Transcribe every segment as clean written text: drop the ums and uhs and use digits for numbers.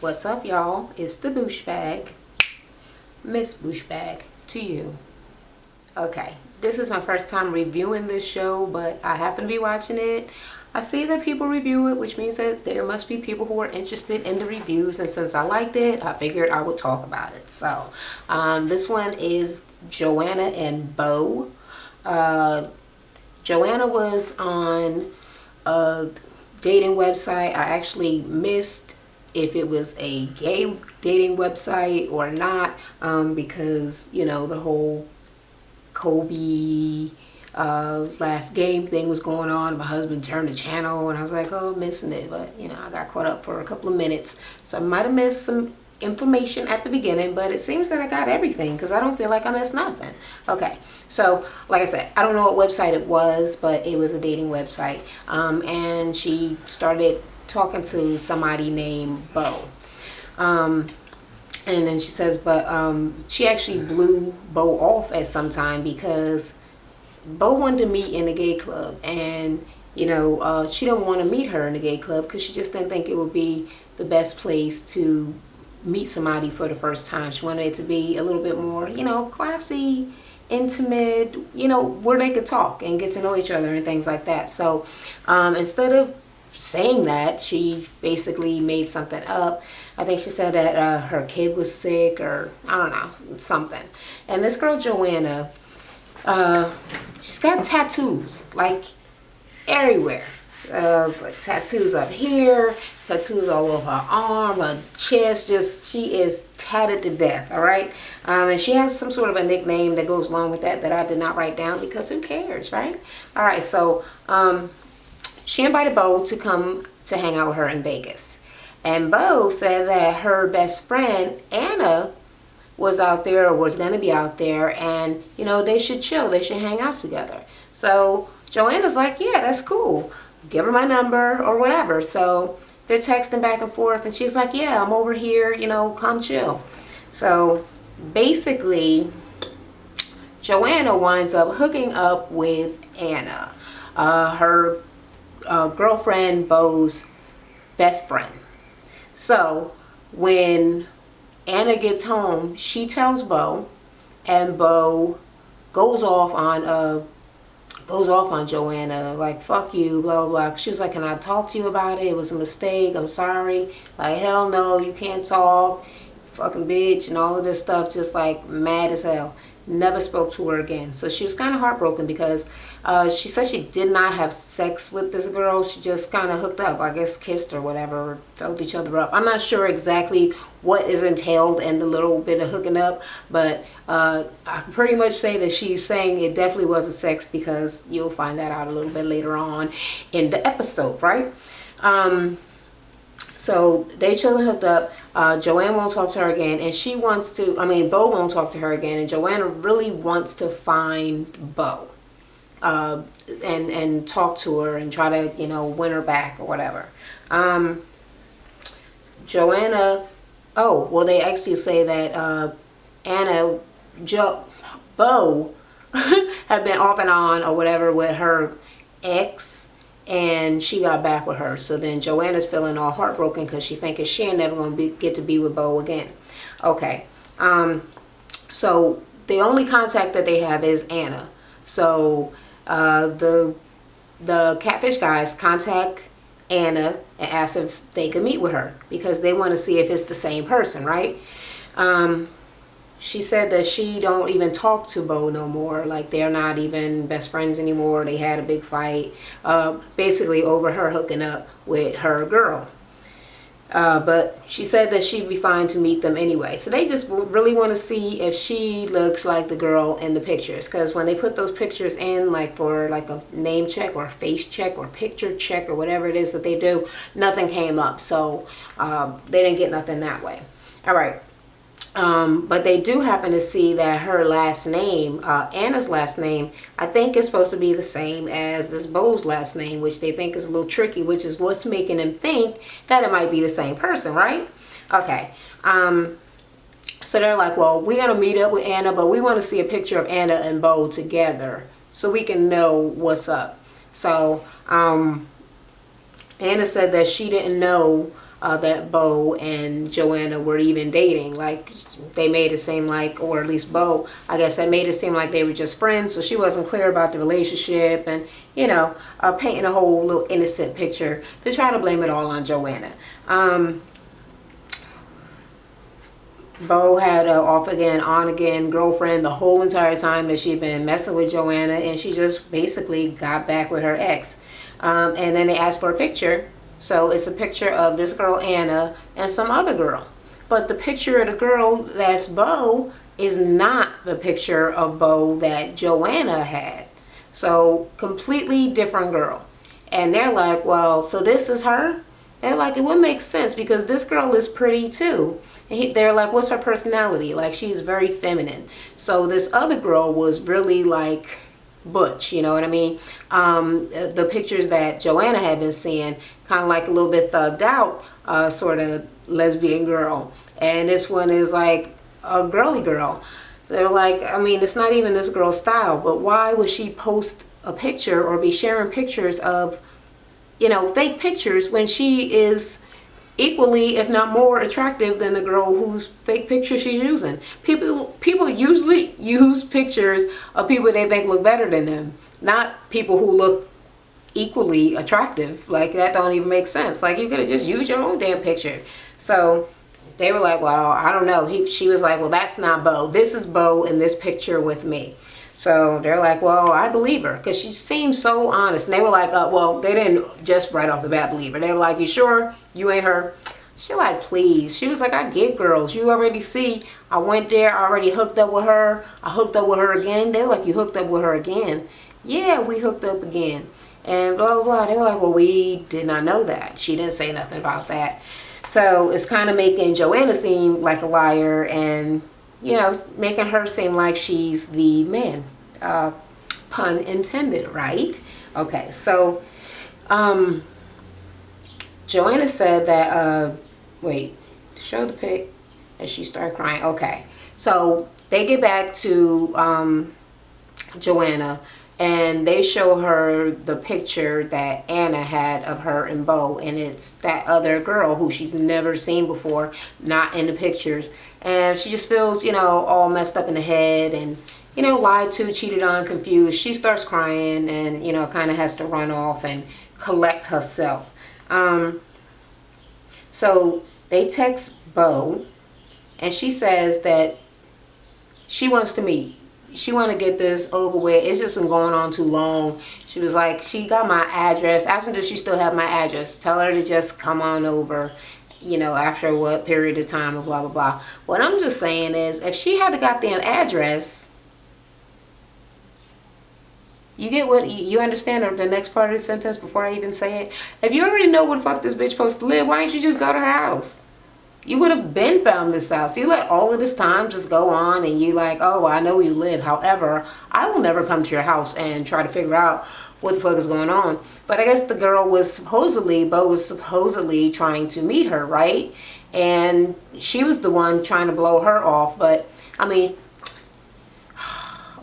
What's up, y'all? It's the Boosh Bag, Miss Boosh Bag to you. Okay, this is my first time reviewing this show, but I happen to be watching it. I see that people review it, which means that there must be people who are interested in the reviews, and since I liked it, I figured I would talk about it. So, this one is Joanna and Bo. Joanna was on a dating website. I actually missed if it was a gay dating website or not, because, you know, the whole Kobe last game thing was going on. My husband turned the channel and I was like, oh, I'm missing it. But, you know, I got caught up for a couple of minutes. So I might have missed some information at the beginning, but it seems that I got everything because I don't feel like I missed nothing. Okay, so like I said, I don't know what website it was, but it was a dating website. And she started talking to somebody named Bo. And then she says, but she actually blew Bo off at some time because Bo wanted to meet in a gay club, and you know, she didn't want to meet her in a gay club because she just didn't think it would be the best place to meet somebody for the first time. She wanted it to be a little bit more, you know, classy, intimate, you know, where they could talk and get to know each other and things like that. So instead of saying that, she basically made something up. I think she said that her kid was sick, or I don't know, something. And this girl Joanna, she's got tattoos like everywhere. Like tattoos up here, tattoos all over her arm, her chest. Just, she is tatted to death. All right. And she has some sort of a nickname that goes along with that I did not write down because who cares, right? All right. So she invited Bo to come to hang out with her in Vegas. And Bo said that her best friend, Anna, was out there, or was going to be out there, and, you know, they should chill. They should hang out together. So Joanna's like, yeah, that's cool. Give her my number or whatever. So they're texting back and forth, and she's like, yeah, I'm over here, you know, come chill. So basically, Joanna winds up hooking up with Anna, her girlfriend, Bo's best friend. So when Anna gets home, she tells Bo, and Bo goes off on Joanna, like, fuck you, blah, blah, blah. She was like, can I talk to you about it? It was a mistake. I'm sorry. Like, hell no, you can't talk. Fucking bitch, and all of this stuff, just like mad as hell. Never spoke to her again. So she was kind of heartbroken because she said she did not have sex with this girl. She just kind of hooked up, I guess kissed or whatever, or felt each other up. I'm not sure exactly what is entailed in the little bit of hooking up, but I pretty much say that she's saying it definitely wasn't sex, because you'll find that out a little bit later on in the episode, right? So they chill and hooked up. Joanne won't talk to her again, and she wants to, Bo won't talk to her again, and Joanna really wants to find Bo and talk to her and try to, you know, win her back or whatever. Joanna, oh, well, they actually say that Bo had been off and on or whatever with her ex, and she got back with her. So then Joanna's feeling all heartbroken because she thinking she ain't never gonna get to be with Bo again. Okay, so the only contact that they have is Anna. So the Catfish guys contact Anna and ask if they could meet with her because they want to see if it's the same person, right? She said that she don't even talk to Bo no more. Like, they're not even best friends anymore. They had a big fight, basically over her hooking up with her girl. But she said that she'd be fine to meet them anyway. So they just really want to see if she looks like the girl in the pictures. Because when they put those pictures in, like for like a name check or a face check or picture check or whatever it is that they do, nothing came up. So they didn't get nothing that way. All right. But they do happen to see that her last name, Anna's last name, I think is supposed to be the same as this Bo's last name, which they think is a little tricky, which is what's making them think that it might be the same person, right? Okay. So they're like, well, we're going to meet up with Anna, but we want to see a picture of Anna and Bo together so we can know what's up. So Anna said that she didn't know that Bo and Joanna were even dating. Like, they made it seem like, or at least Bo, I guess, that made it seem like they were just friends. So she wasn't clear about the relationship, and painting a whole little innocent picture to try to blame it all on Joanna. Bo had an off again, on again girlfriend the whole entire time that she'd been messing with Joanna, and she just basically got back with her ex. And then they asked for a picture. So it's a picture of this girl Anna and some other girl. But the picture of the girl that's Bo is not the picture of Bo that Joanna had. So completely different girl. And they're like, well, so this is her? They're like, it would make sense because this girl is pretty too. And they're like, what's her personality? Like, she's very feminine. So this other girl was really like butch, you know what I mean? The pictures that Joanna had been seeing, kind of like a little bit thugged out, sort of lesbian girl. And this one is like a girly girl. They're like, I mean, it's not even this girl's style, but why would she post a picture or be sharing pictures of, fake pictures when she is equally, if not more, attractive than the girl whose fake picture she's using? People usually use pictures of people they think look better than them, not people who look equally attractive. Like, that don't even make sense. Like, you could have just used your own damn picture. So they were like, well, I don't know. She was like, well, that's not Bo. This is Bo in this picture with me. So they're like, well, I believe her because she seems so honest. And they were like, well, they didn't just right off the bat believe her. They were like, you sure you ain't her? She like, please. She was like, I get girls. You already see, I went there, I already hooked up with her. I hooked up with her again. They were like, you hooked up with her again? Yeah, we hooked up again. And blah, blah, blah. They were like, well, we did not know that. She didn't say nothing about that. So it's kind of making Joanna seem like a liar and, making her seem like she's the man. Pun intended, right? Okay, so Joanna said that, wait, show the pic, and she started crying. Okay, so they get back to Joanna, and they show her the picture that Anna had of her and Bo, and it's that other girl who she's never seen before, not in the pictures, and she just feels, all messed up in the head and, lied to, cheated on, confused. She starts crying and, kind of has to run off and collect herself. So they text Bo, and she says that she wants to meet. She want to get this over with. It's just been going on too long. She was like, she got my address. Asked her, does she still have my address? Tell her to just come on over, after what period of time, and blah, blah, blah. What I'm just saying is, if she had the goddamn address, you get what, you understand the next part of the sentence before I even say it? If you already know where the fuck this bitch supposed to live, why didn't you just go to her house? You would have been found this house. You let all of this time just go on and you like, oh, I know where you live. However, I will never come to your house and try to figure out what the fuck is going on. But I guess the girl was Bo was supposedly trying to meet her, right? And she was the one trying to blow her off. But, I mean,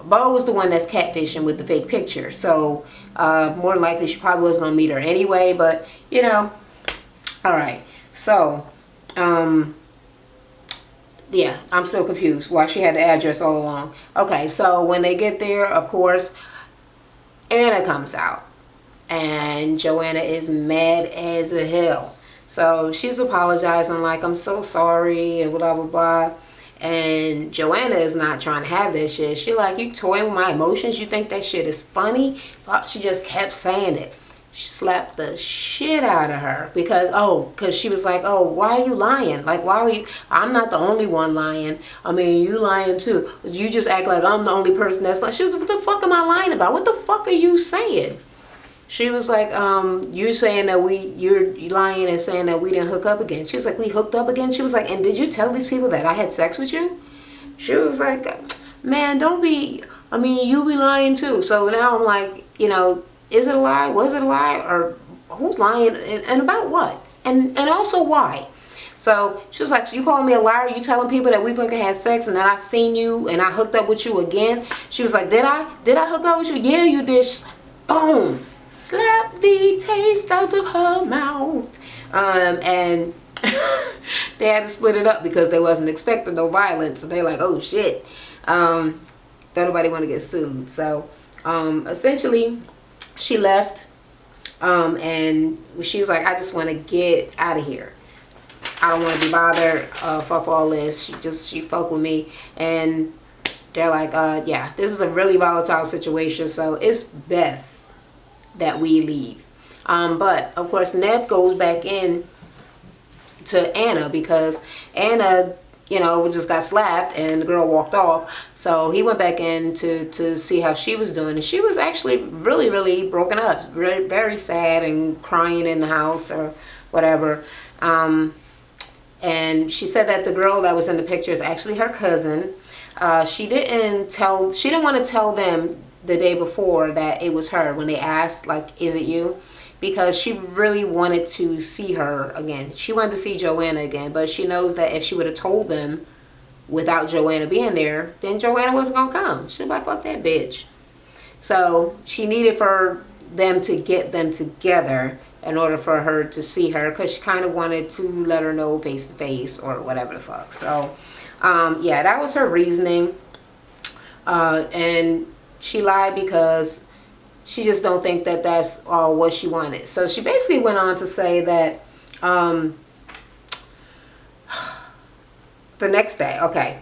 Bo was the one that's catfishing with the fake picture. So, more likely she probably was going to meet her anyway. But, all right. So, yeah, I'm so confused why she had the address all along. Okay, so when they get there, of course, Anna comes out. And Joanna is mad as a hell. So she's apologizing like, I'm so sorry and blah, blah, blah. And Joanna is not trying to have that shit. She like, you toying with my emotions? You think that shit is funny? She just kept saying it. She slapped the shit out of her because she was like, oh, why are you lying? Like, why are you? I'm not the only one lying. I mean, you lying too. You just act like I'm the only person that's lying. She was, what the fuck am I lying about? What the fuck are you saying? She was like, you're saying that you're lying and saying that we didn't hook up again. She was like, we hooked up again? She was like, and did you tell these people that I had sex with you? She was like, man, don't be, I mean, you be lying too. So now I'm like, is it a lie? Was it a lie? Or who's lying? And about what? And also why? So she was like, so you calling me a liar? You telling people that we fucking had sex and then I seen you and I hooked up with you again? She was like, did I hook up with you? Yeah, you did. She's like, boom. Slap the taste out of her mouth. And They had to split it up because they wasn't expecting no violence. So they're like, oh shit. Don't nobody want to get sued. So essentially she left, and she's like, I just want to get out of here. I don't want to be bothered. Fuck all this. She fuck with me. And they're like, yeah, this is a really volatile situation, so it's best that we leave. But of course Nev goes back in to Anna because Anna, you know, just got slapped and the girl walked off. So he went back in to see how she was doing, and she was actually really, really broken up, very, very sad and crying in the house or whatever. And she said that the girl that was in the picture is actually her cousin. She didn't want to tell them the day before that it was her when they asked, like, is it you? Because she really wanted to see her again. She wanted to see Joanna again, but she knows that if she would have told them without Joanna being there, then Joanna wasn't gonna come. She'd be like, fuck that bitch. So she needed for them to get them together in order for her to see her, because she kind of wanted to let her know face to face or whatever the fuck. So yeah, that was her reasoning. And she lied because she just don't think that that's what she wanted. So she basically went on to say that the next day, okay,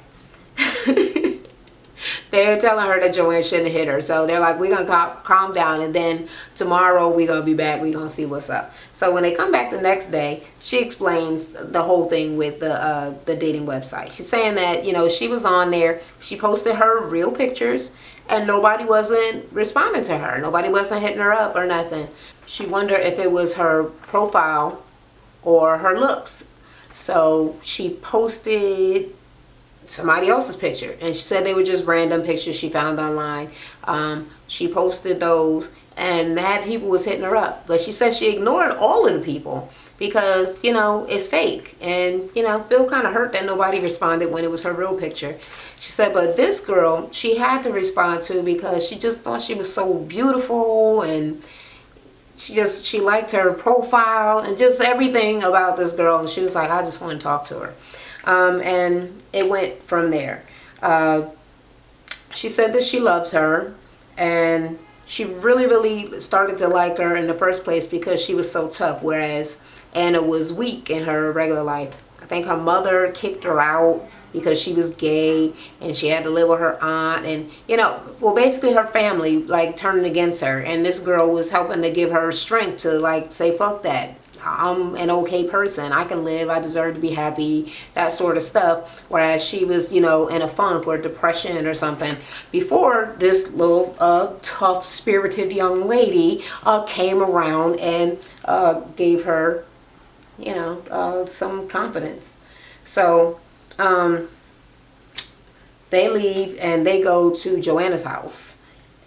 they're telling her that Joanne shouldn't hit her. So they're like, we're going to calm down, and then tomorrow we're going to be back. We're going to see what's up. So when they come back the next day, she explains the whole thing with the dating website. She's saying that, you know, she was on there. She posted her real pictures, and nobody wasn't responding to her. Nobody wasn't hitting her up or nothing. She wondered if it was her profile or her looks. So she posted somebody else's picture, and she said they were just random pictures she found online. She posted those, and mad people was hitting her up, but she said she ignored all of the people because, you know, it's fake, and, you know, feel kind of hurt that nobody responded when it was her real picture. She said, but this girl she had to respond to because she just thought she was so beautiful, and she liked her profile and just everything about this girl, and she was like, I just want to talk to her. And it went from there. She said that she loves her, and she really, really started to like her in the first place because she was so tough, whereas Anna was weak in her regular life. I think her mother kicked her out because she was gay, and she had to live with her aunt, and, you know, well, basically her family, like, turning against her, and this girl was helping to give her strength to, like, say, fuck that. I'm an okay person. I can live. I deserve to be happy. That sort of stuff. Whereas she was, you know, in a funk or depression or something before this little tough, spirited young lady came around and gave her, you know, some confidence. So they leave and they go to Joanna's house.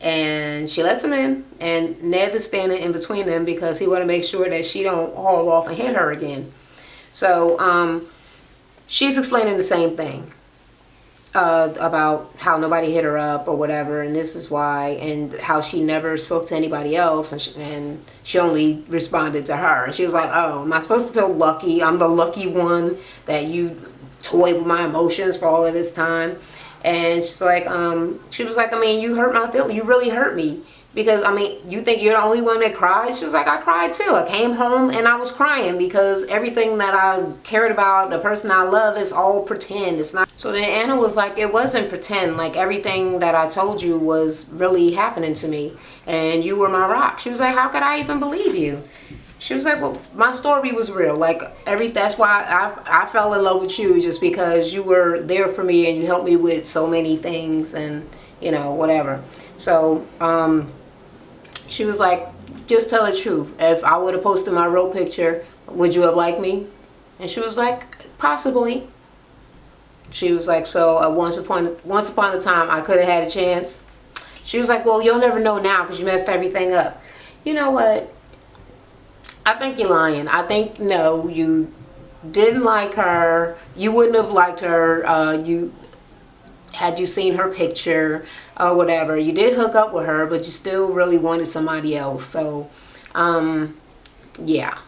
And she lets him in, and Ned is standing in between them because he want to make sure that she don't haul off and hit her again. So she's explaining the same thing about how nobody hit her up or whatever, and this is why, and how she never spoke to anybody else, and she only responded to her. And she was like, oh, am I supposed to feel lucky? I'm the lucky one that you toyed with my emotions for all of this time. And she's like, she was like, I mean, you hurt my feelings. You really hurt me. Because, I mean, you think you're the only one that cried? She was like, I cried too. I came home and I was crying because everything that I cared about, the person I love, is all pretend. It's not. So then Anna was like, it wasn't pretend. Like, everything that I told you was really happening to me. And you were my rock. She was like, how could I even believe you? She was like, well, my story was real. Like, that's why I fell in love with you, just because you were there for me and you helped me with so many things and, you know, whatever. So, she was like, just tell the truth. If I would have posted my real picture, would you have liked me? And she was like, possibly. She was like, so once upon a time, I could have had a chance. She was like, well, you'll never know now because you messed everything up. You know what? I think you're lying. I think, no, you didn't like her. You wouldn't have liked her had you seen her picture or whatever. You did hook up with her, but you still really wanted somebody else. So, yeah.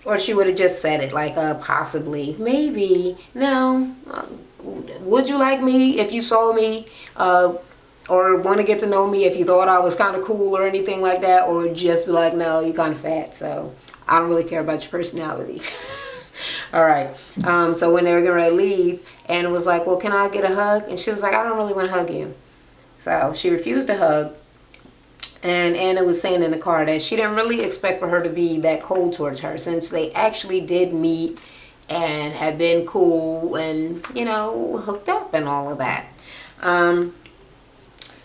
Or she would have just said it like, possibly, maybe, no. Would you like me if you saw me? Or want to get to know me if you thought I was kind of cool or anything like that? Or just be like, no, you kind of fat, so I don't really care about your personality. All right. So when they were going to leave, Anna was like, well, can I get a hug? And she was like, I don't really want to hug you. So she refused to hug. And Anna was saying in the car that she didn't really expect for her to be that cold towards her, since they actually did meet and had been cool and, you know, hooked up and all of that.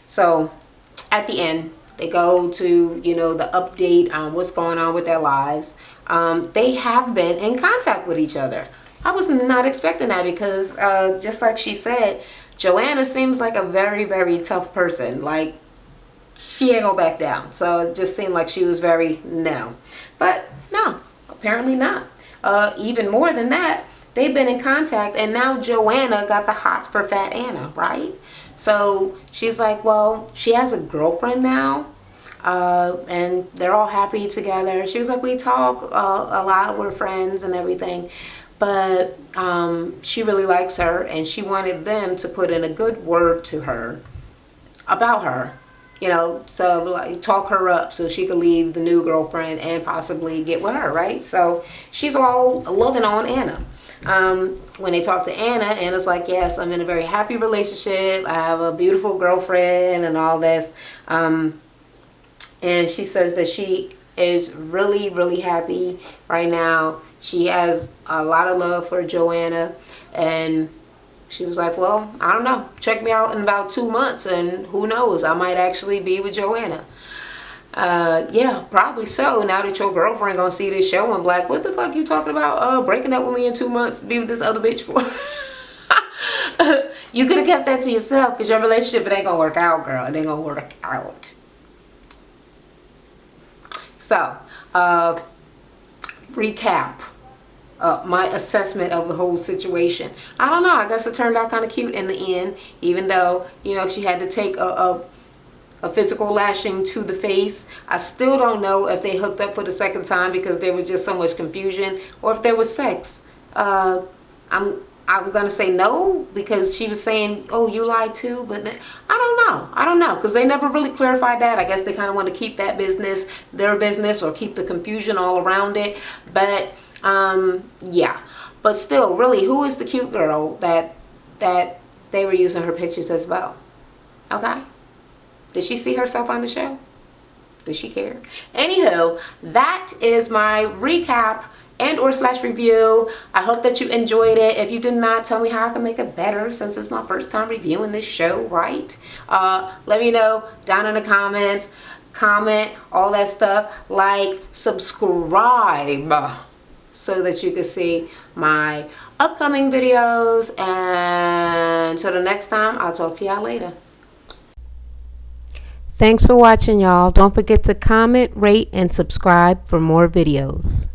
So at the end, they go to, you know, the update on what's going on with their lives. They have been in contact with each other. I was not expecting that because just like she said, Joanna seems like a very, very tough person. Like, she ain't gonna back down. So it just seemed like she was very no. But no, apparently not. Even more than that, they've been in contact, and now Joanna got the hots for Fat Anna, right? So she's like, well, she has a girlfriend now, and they're all happy together. She was like, we talk a lot, we're friends and everything. But she really likes her, and she wanted them to put in a good word to her about her. You know, so like talk her up so she could leave the new girlfriend and possibly get with her, right? So she's all loving on Anna. When they talk to Anna, Anna's like, yes, I'm in a very happy relationship. I have a beautiful girlfriend and all this. And she says that she is really, really happy right now. She has a lot of love for Joanna, and she was like, well, I don't know. Check me out in about 2 months, and who knows? I might actually be with Joanna. Yeah, probably so. Now that your girlfriend gonna see this show and be like, what the fuck you talking about? Breaking up with me in 2 months to be with this other bitch for? You could have kept that to yourself, because your relationship, it ain't gonna work out, girl. It ain't gonna work out. So, recap. My assessment of the whole situation. I don't know. I guess it turned out kind of cute in the end, even though, you know, she had to take a physical lashing to the face. I still don't know if they hooked up for the second time because there was just so much confusion, or if there was sex. I'm gonna say no, because she was saying, oh, you lied too, but then, I don't know, because they never really clarified that. I guess they kind of want to keep that business their business, or keep the confusion all around it. But yeah, but still, really, who is the cute girl that they were using her pictures as well? Okay, did she see herself on the show? Does she care? Anywho, that is my recap and or / review. I hope that you enjoyed it. If you did not, tell me how I can make it better, since it's my first time reviewing this show, right? Let me know down in the comments. Comment, all that stuff. Like, subscribe, so that you can see my upcoming videos. And until the next time, I'll talk to y'all later. Thanks for watching, y'all. Don't forget to comment, rate, and subscribe for more videos.